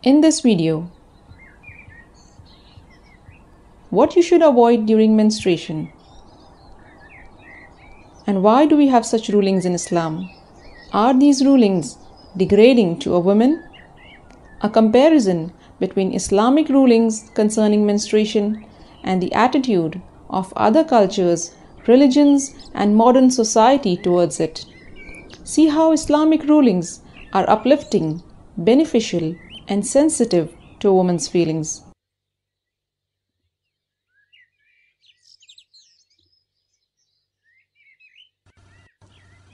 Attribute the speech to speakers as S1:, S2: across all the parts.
S1: In this video, what you should avoid during menstruation, and why do we have such rulings in Islam? Are these rulings degrading to a woman? A comparison between Islamic rulings concerning menstruation and the attitude of other cultures, religions, and modern society towards it. See how Islamic rulings are uplifting, beneficial, and sensitive to a woman's feelings.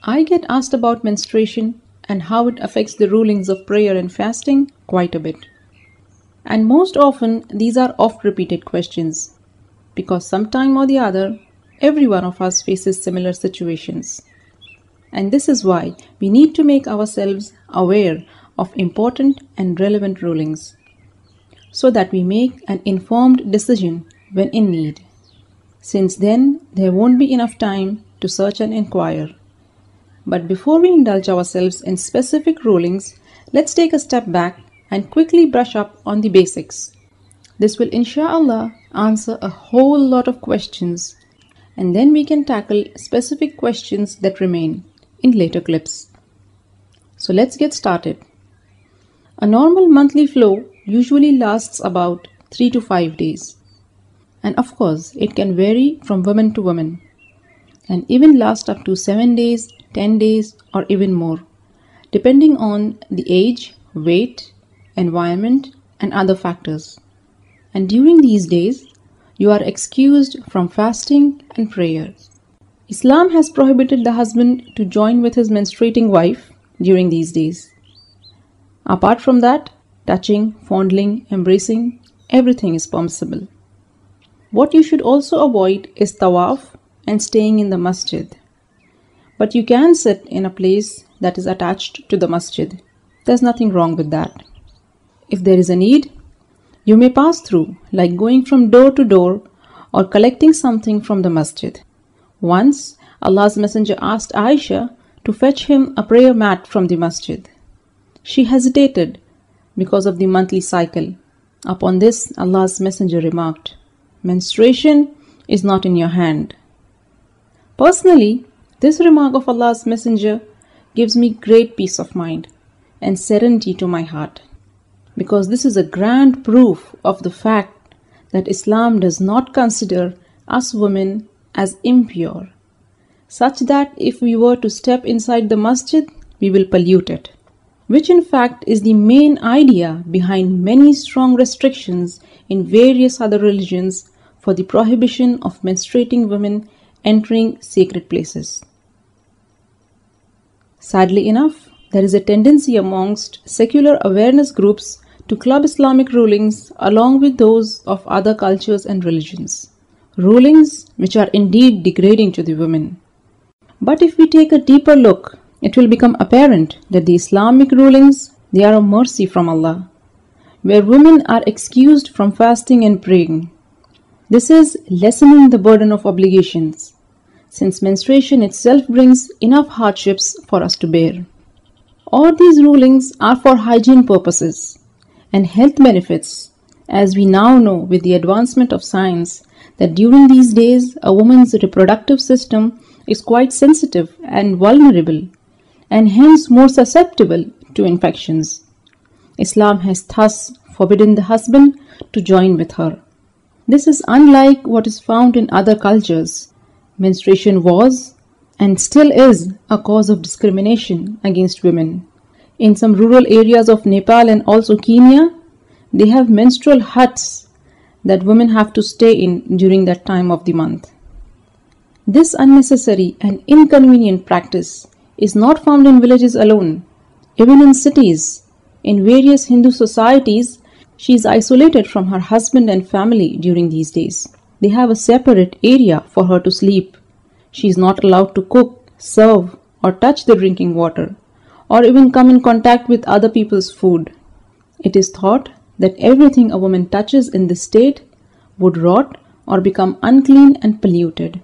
S1: I get asked about menstruation and how it affects the rulings of prayer and fasting quite a bit. And most often, these are oft-repeated questions because sometime or the other, every one of us faces similar situations. And this is why we need to make ourselves aware of important and relevant rulings so that we make an informed decision when in need. Since then, there won't be enough time to search and inquire. But before we indulge ourselves in specific rulings, let's take a step back and quickly brush up on the basics. This will inshallah answer a whole lot of questions, and then we can tackle specific questions that remain in later clips. So let's get started. A normal monthly flow usually lasts about 3 to 5 days. And of course, it can vary from woman to woman and even last up to 7 days, 10 days, or even more, depending on the age, weight, environment, and other factors. And during these days, you are excused from fasting and prayer. Islam has prohibited the husband to join with his menstruating wife during these days. Apart from that, touching, fondling, embracing, everything is permissible. What you should also avoid is tawaf and staying in the masjid. But you can sit in a place that is attached to the masjid. There's nothing wrong with that. If there is a need, you may pass through, like going from door to door or collecting something from the masjid. Once, Allah's Messenger asked Aisha to fetch him a prayer mat from the masjid. She hesitated because of the monthly cycle. Upon this, Allah's Messenger remarked, "Menstruation is not in your hand." Personally, this remark of Allah's Messenger gives me great peace of mind and serenity to my heart, because this is a grand proof of the fact that Islam does not consider us women as impure, such that if we were to step inside the masjid, we will pollute it, which in fact is the main idea behind many strong restrictions in various other religions for the prohibition of menstruating women entering sacred places. Sadly enough, there is a tendency amongst secular awareness groups to club Islamic rulings along with those of other cultures and religions, rulings which are indeed degrading to the women. But if we take a deeper look, it will become apparent that the Islamic rulings, they are a mercy from Allah, where women are excused from fasting and praying. This is lessening the burden of obligations, since menstruation itself brings enough hardships for us to bear. All these rulings are for hygiene purposes and health benefits, as we now know with the advancement of science that during these days a woman's reproductive system is quite sensitive and vulnerable, and hence more susceptible to infections. Islam has thus forbidden the husband to join with her. This is unlike what is found in other cultures. Menstruation was and still is a cause of discrimination against women. In some rural areas of Nepal and also Kenya, they have menstrual huts that women have to stay in during that time of the month. This unnecessary and inconvenient practice is not found in villages alone. Even in cities, in various Hindu societies, she is isolated from her husband and family during these days. They have a separate area for her to sleep. She is not allowed to cook, serve, or touch the drinking water, or even come in contact with other people's food. It is thought that everything a woman touches in this state would rot or become unclean and polluted.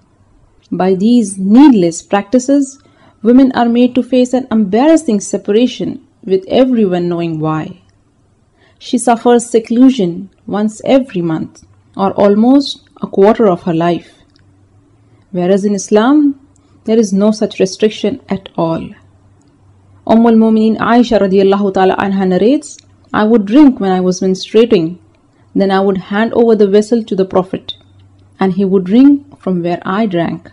S1: By these needless practices, women are made to face an embarrassing separation with everyone knowing why. She suffers seclusion once every month, or almost a quarter of her life. Whereas in Islam, there is no such restriction at all. Al-Mu'mineen Aisha radiallahu ta'ala anha narrates, I would drink when I was menstruating, then I would hand over the vessel to the Prophet, and he would drink from where I drank.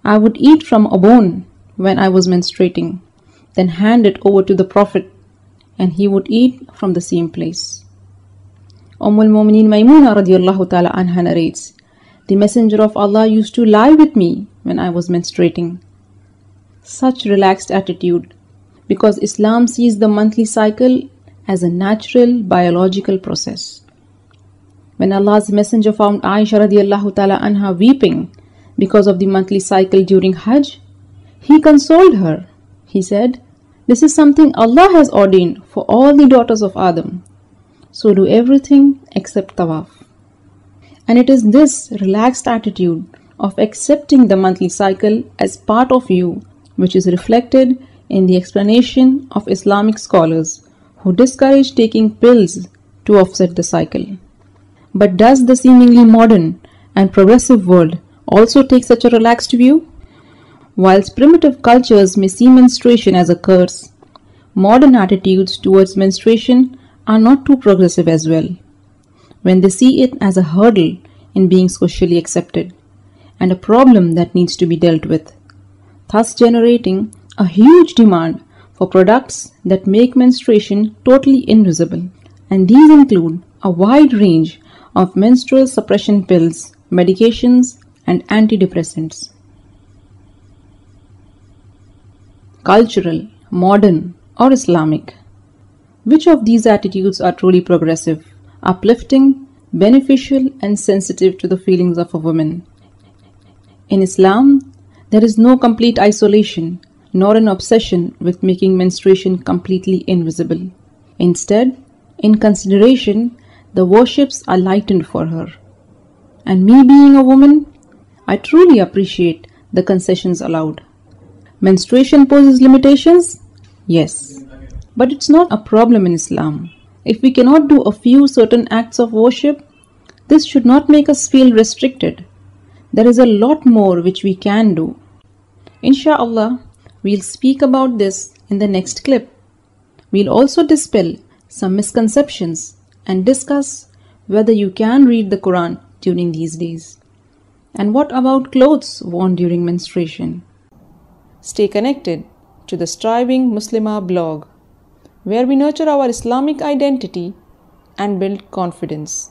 S1: I would eat from a bone when I was menstruating, then hand it over to the Prophet, and he would eat from the same place. Al-Mu'mineen Maymuna radiallahu ta'ala anha narrates, the Messenger of Allah used to lie with me when I was menstruating. Such relaxed attitude, because Islam sees the monthly cycle as a natural biological process. When Allah's Messenger found Aisha radiallahu ta'ala anha weeping because of the monthly cycle during Hajj, he consoled her. He said, this is something Allah has ordained for all the daughters of Adam. So do everything except tawaf. And it is this relaxed attitude of accepting the monthly cycle as part of you which is reflected in the explanation of Islamic scholars who discourage taking pills to offset the cycle. But does the seemingly modern and progressive world also take such a relaxed view? Whilst primitive cultures may see menstruation as a curse, modern attitudes towards menstruation are not too progressive as well, when they see it as a hurdle in being socially accepted and a problem that needs to be dealt with, thus generating a huge demand for products that make menstruation totally invisible. And these include a wide range of menstrual suppression pills, medications, and antidepressants. Cultural, modern, or Islamic? Which of these attitudes are truly progressive, uplifting, beneficial, and sensitive to the feelings of a woman? In Islam, there is no complete isolation nor an obsession with making menstruation completely invisible. Instead, in consideration, the worships are lightened for her. And me being a woman, I truly appreciate the concessions allowed. Menstruation poses limitations? Yes. But it's not a problem in Islam. If we cannot do a few certain acts of worship, this should not make us feel restricted. There is a lot more which we can do. Insha'Allah, we'll speak about this in the next clip. We'll also dispel some misconceptions and discuss whether you can read the Quran during these days. And what about clothes worn during menstruation? Stay connected to the Striving Muslimah blog, where we nurture our Islamic identity and build confidence.